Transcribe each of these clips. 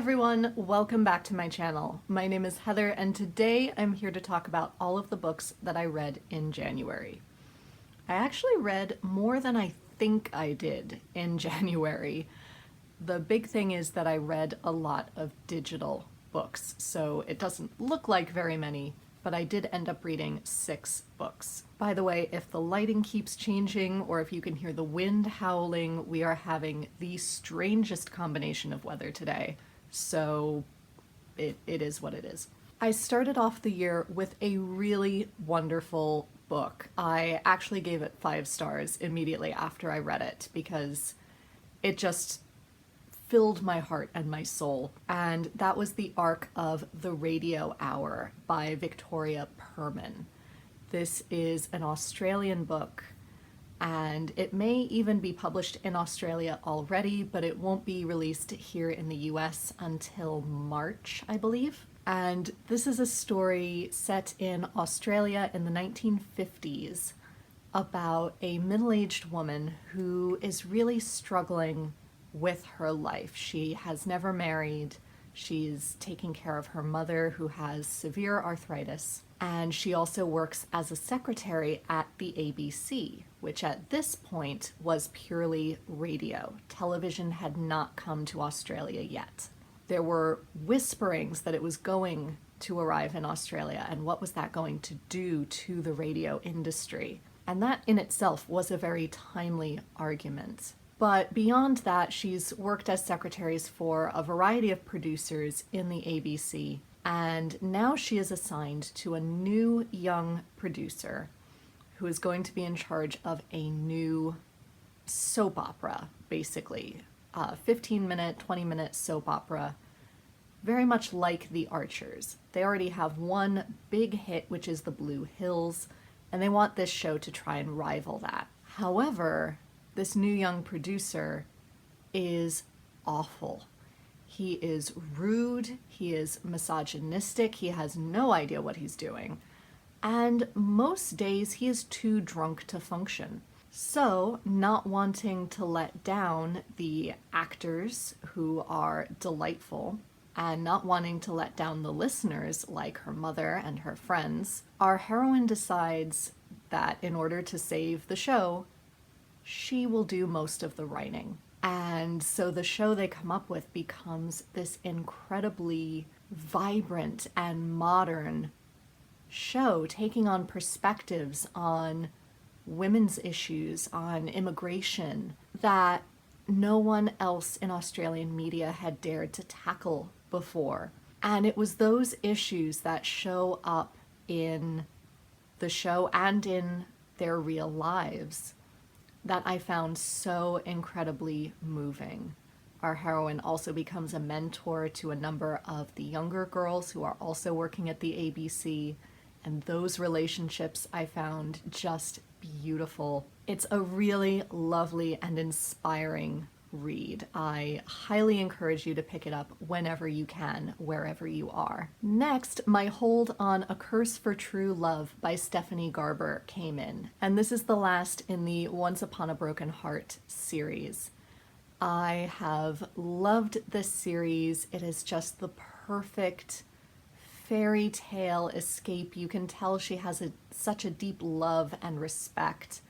everyone, welcome back to my channel. My name is Heather and today I'm here to talk about all of the books that I read in January. I actually read more than I think I did in January. The big thing is that I read a lot of digital books, so it doesn't look like very many, but I did end up reading 6 books. By the way, if the lighting keeps changing or if you can hear the wind howling, we are having the strangest combination of weather today, so it is what it is. I started off the year with a really wonderful book. I actually gave it 5 stars immediately after I read it because it just filled my heart and my soul, and that was the arc of The Radio Hour by Victoria Perman. This is an Australian book, and it may even be published in Australia already, but it won't be released here in the US until March, I believe. And this is a story set in Australia in the 1950s about a middle-aged woman who is really struggling with her life. She has never married. She's taking care of her mother who has severe arthritis. And she also works as a secretary at the ABC, which at this point was purely radio. Television had not come to Australia yet. There were whisperings that it was going to arrive in Australia, and what was that going to do to the radio industry? And that in itself was a very timely argument. But beyond that, she's worked as secretaries for a variety of producers in the ABC, and now she is assigned to a new young producer who is going to be in charge of a new soap opera, basically. 15-minute, 20-minute soap opera, very much like The Archers. They already have one big hit, which is The Blue Hills, and they want this show to try and rival that. However, this new young producer is awful. He is rude, he is misogynistic, he has no idea what he's doing, and most days he is too drunk to function. So, not wanting to let down the actors who are delightful, and not wanting to let down the listeners like her mother and her friends, our heroine decides that in order to save the show, she will do most of the writing. And so the show they come up with becomes this incredibly vibrant and modern show, taking on perspectives on women's issues, on immigration, that no one else in Australian media had dared to tackle before. And it was those issues that show up in the show and in their real lives that I found so incredibly moving. Our heroine also becomes a mentor to a number of the younger girls who are also working at the ABC, and those relationships I found just beautiful. It's a really lovely and inspiring read. I highly encourage you to pick it up whenever you can, wherever you are. Next, my hold on A Curse for True Love by Stephanie Garber came in, and this is the last in the Once Upon a Broken Heart series. I have loved this series. It is just the perfect fairy tale escape. You can tell she has such a deep love and respect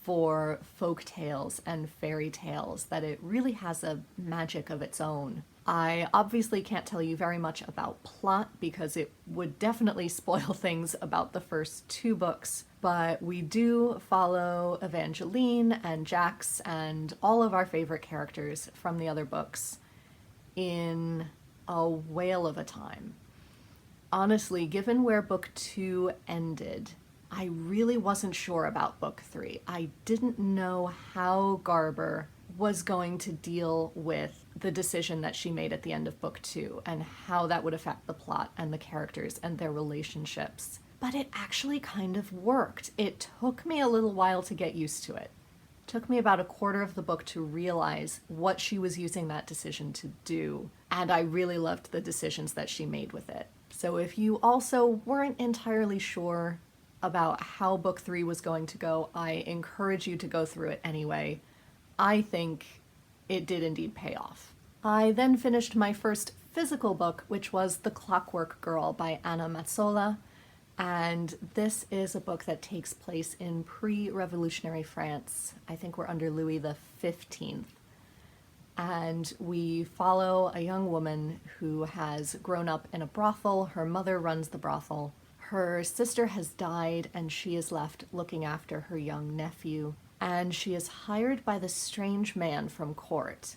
for folk tales and fairy tales that it really has a magic of its own. I obviously can't tell you very much about plot because it would definitely spoil things about the first 2 books, but we do follow Evangeline and Jax and all of our favorite characters from the other books in a whale of a time. Honestly, given where book 2 ended, I really wasn't sure about book 3. I didn't know how Garber was going to deal with the decision that she made at the end of book 2 and how that would affect the plot and the characters and their relationships. But it actually kind of worked. It took me a little while to get used to it. It took me about a quarter of the book to realize what she was using that decision to do, and I really loved the decisions that she made with it. So if you also weren't entirely sure about how book 3 was going to go, I encourage you to go through it anyway. I think it did indeed pay off. I then finished my first physical book, which was The Clockwork Girl by Anna Mazzola. And this is a book that takes place in pre-revolutionary France. I think we're under Louis the 15th. And we follow a young woman who has grown up in a brothel. Her mother runs the brothel. Her sister has died and she is left looking after her young nephew. And she is hired by this strange man from court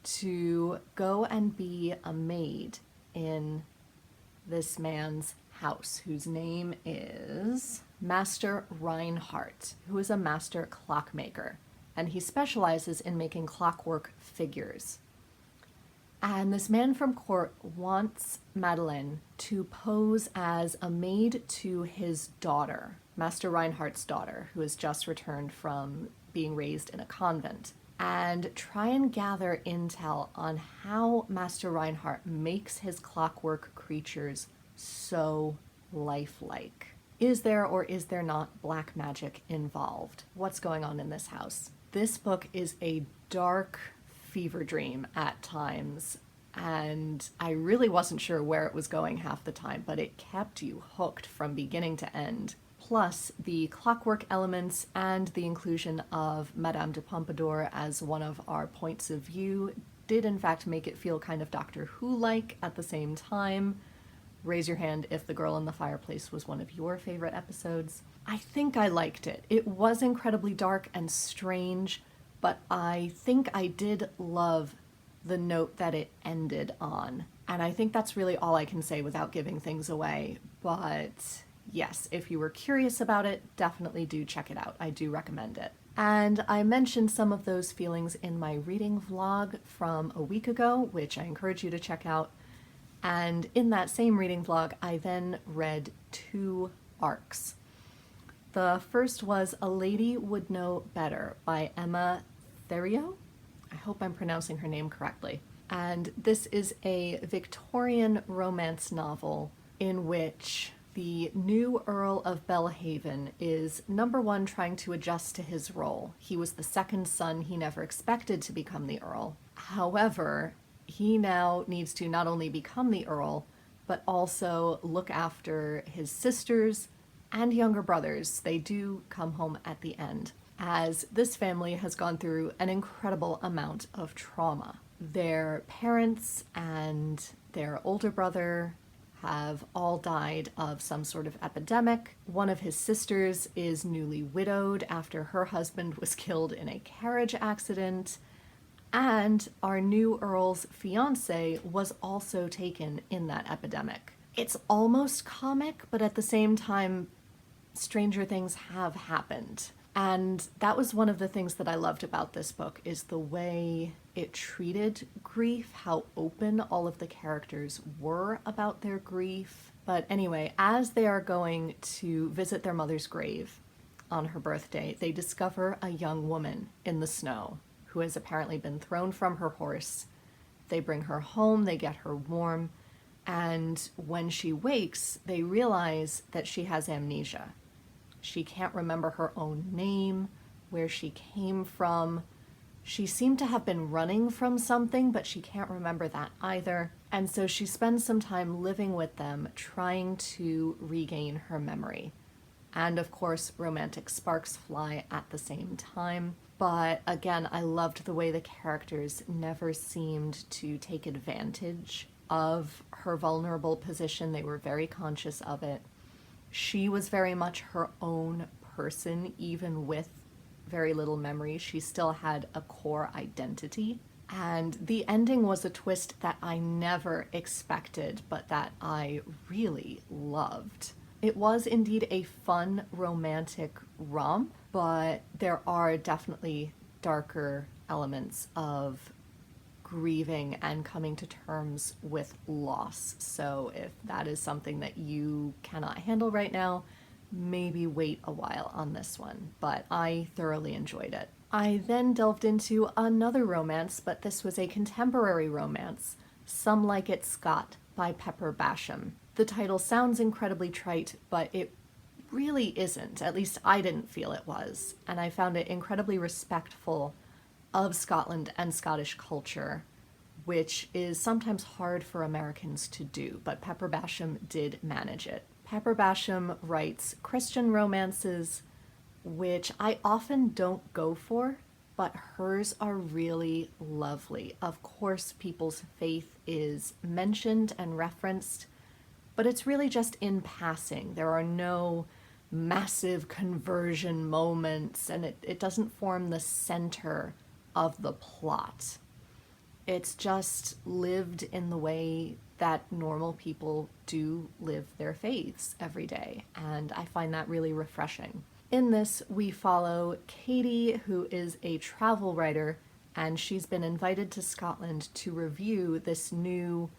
to go and be a maid in this man's house, whose name is Master Reinhardt, who is a master clockmaker. And he specializes in making clockwork figures. And this man from court wants Madeleine to pose as a maid to his daughter, Master Reinhardt's daughter, who has just returned from being raised in a convent, and try and gather intel on how Master Reinhardt makes his clockwork creatures so lifelike. Is there or is there not black magic involved? What's going on in this house? This book is a dark fever dream at times, and I really wasn't sure where it was going half the time, but it kept you hooked from beginning to end. Plus, the clockwork elements and the inclusion of Madame de Pompadour as one of our points of view did in fact make it feel kind of Doctor Who-like at the same time. Raise your hand if The Girl in the Fireplace was one of your favorite episodes. I think I liked it. It was incredibly dark and strange, but I think I did love the note that it ended on. And I think that's really all I can say without giving things away. But yes, if you were curious about it, definitely do check it out. I do recommend it. And I mentioned some of those feelings in my reading vlog from a week ago, which I encourage you to check out. And in that same reading vlog, I then read 2 arcs. The first was A Lady Would Know Better by Emma Theriot. I hope I'm pronouncing her name correctly. And this is a Victorian romance novel in which the new Earl of Belhaven is, number one, trying to adjust to his role. He was the second son. He never expected to become the Earl. However, he now needs to not only become the Earl, but also look after his sisters and younger brothers. They do come home at the end, as this family has gone through an incredible amount of trauma. Their parents and their older brother have all died of some sort of epidemic. One of his sisters is newly widowed after her husband was killed in a carriage accident. And our new Earl's fiance was also taken in that epidemic. It's almost comic, but at the same time, stranger things have happened. And that was one of the things that I loved about this book, is the way it treated grief, how open all of the characters were about their grief. But anyway, as they are going to visit their mother's grave on her birthday, they discover a young woman in the snow who has apparently been thrown from her horse. They bring her home, they get her warm, and when she wakes, they realize that she has amnesia. She can't remember her own name, where she came from. She seemed to have been running from something, but she can't remember that either. And so she spends some time living with them, trying to regain her memory. And of course, romantic sparks fly at the same time. But again, I loved the way the characters never seemed to take advantage of her vulnerable position. They were very conscious of it. She was very much her own person, even with very little memory. She still had a core identity. And the ending was a twist that I never expected, but that I really loved. It was indeed a fun, romantic romp, but there are definitely darker elements of grieving and coming to terms with loss. So if that is something that you cannot handle right now, maybe wait a while on this one. But I thoroughly enjoyed it. I then delved into another romance, but this was a contemporary romance, Some Like It Scott by Pepper Basham. The title sounds incredibly trite, but it really isn't. At least I didn't feel it was. And I found it incredibly respectful of Scotland and Scottish culture, which is sometimes hard for Americans to do, but Pepper Basham did manage it. Pepper Basham writes Christian romances, which I often don't go for, but hers are really lovely. Of course, people's faith is mentioned and referenced, but it's really just in passing. There are no massive conversion moments, and it doesn't form the center of the plot. It's just lived in the way that normal people do live their faiths every day, and I find that really refreshing. In this, we follow Katie, who is a travel writer, and she's been invited to Scotland to review this new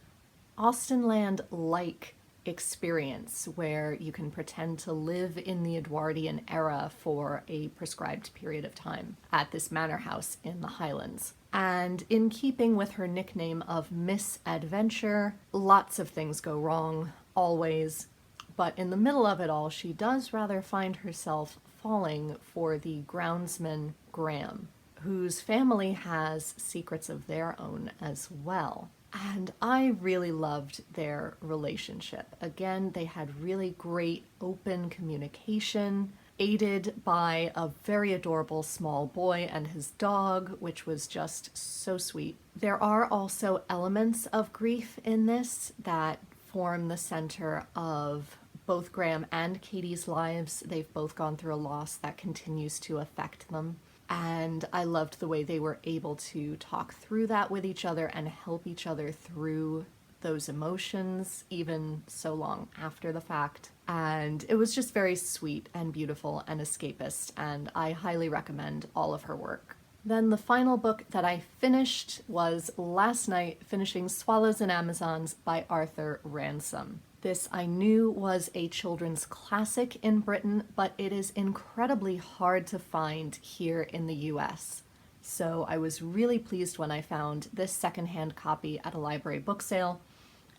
Austenland-like experience where you can pretend to live in the Edwardian era for a prescribed period of time at this manor house in the Highlands. And in keeping with her nickname of Miss Adventure, lots of things go wrong, always. But in the middle of it all, she does rather find herself falling for the groundsman Graham, whose family has secrets of their own as well. And I really loved their relationship. Again, they had really great open communication, aided by a very adorable small boy and his dog, which was just so sweet. There are also elements of grief in this that form the center of both Graham and Katie's lives. They've both gone through a loss that continues to affect them. And I loved the way they were able to talk through that with each other and help each other through those emotions, even so long after the fact. And it was just very sweet and beautiful and escapist, and I highly recommend all of her work. Then the final book that I finished was last night, finishing Swallows and Amazons by Arthur Ransome. This I knew was a children's classic in Britain, but it is incredibly hard to find here in the US. So I was really pleased when I found this secondhand copy at a library book sale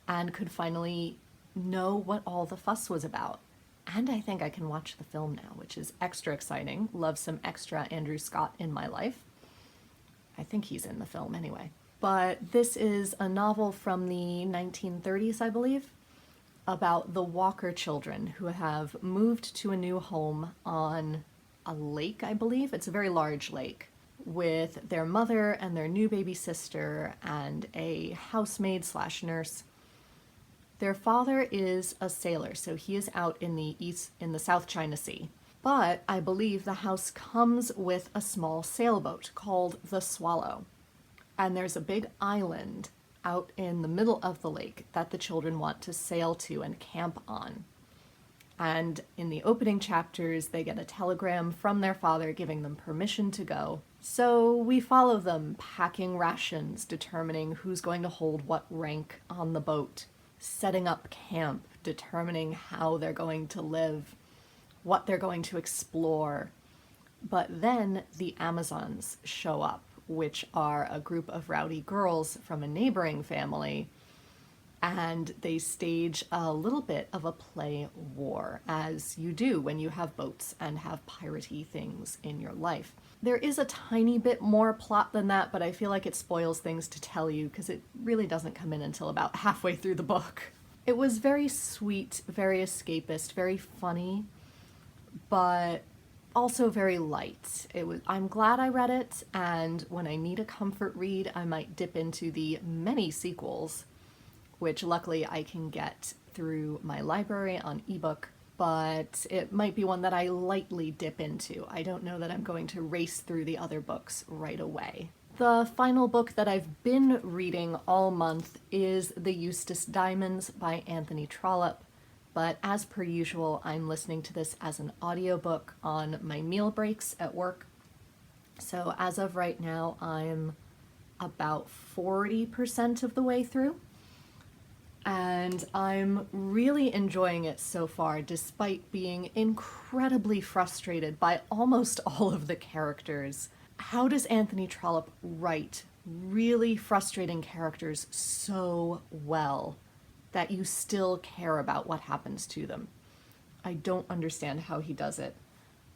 and could finally know what all the fuss was about. And I think I can watch the film now, which is extra exciting. Love some extra Andrew Scott in my life. I think he's in the film anyway. But this is a novel from the 1930s, I believe, about the Walker children who have moved to a new home on a lake, I believe. It's a very large lake, with their mother and their new baby sister and a housemaid slash nurse. Their father is a sailor, so he is out in the South China Sea. But I believe the house comes with a small sailboat called the Swallow. And there's a big island out in the middle of the lake that the children want to sail to and camp on. And in the opening chapters, they get a telegram from their father giving them permission to go. So we follow them packing rations, determining who's going to hold what rank on the boat, setting up camp, determining how they're going to live, what they're going to explore. But then the Amazons show up, which are a group of rowdy girls from a neighboring family, and they stage a little bit of a play war, as you do when you have boats and have piratey things in your life. There is a tiny bit more plot than that, but I feel like it spoils things to tell you because it really doesn't come in until about halfway through the book. It was very sweet, very escapist, very funny, but also very light. I'm glad I read it, and when I need a comfort read, I might dip into the many sequels, which luckily I can get through my library on ebook, but it might be one that I lightly dip into. I don't know that I'm going to race through the other books right away. The final book that I've been reading all month is The Eustace Diamonds by Anthony Trollope. But as per usual, I'm listening to this as an audiobook on my meal breaks at work. So as of right now, I'm about 40% of the way through. And I'm really enjoying it so far, despite being incredibly frustrated by almost all of the characters. How does Anthony Trollope write really frustrating characters so well that you still care about what happens to them? I don't understand how he does it.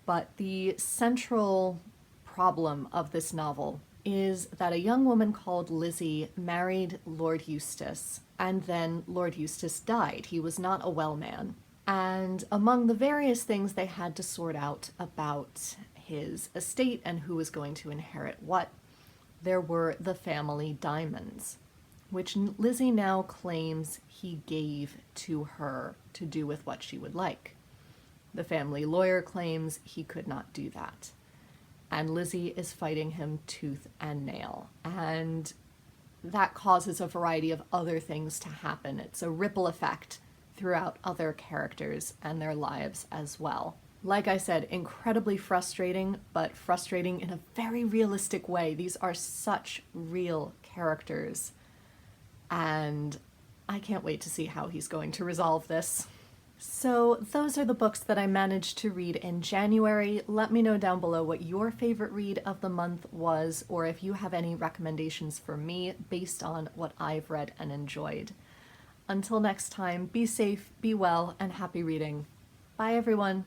But the central problem of this novel is that a young woman called Lizzie married Lord Eustace, and then Lord Eustace died. He was not a well man. And among the various things they had to sort out about his estate and who was going to inherit what, there were the family diamonds, which Lizzie now claims he gave to her to do with what she would like. The family lawyer claims he could not do that. And Lizzie is fighting him tooth and nail. And that causes a variety of other things to happen. It's a ripple effect throughout other characters and their lives as well. Like I said, incredibly frustrating, but frustrating in a very realistic way. These are such real characters, and I can't wait to see how he's going to resolve this. So those are the books that I managed to read in January. Let me know down below what your favorite read of the month was, or if you have any recommendations for me based on what I've read and enjoyed. Until next time, be safe, be well, and happy reading. Bye everyone.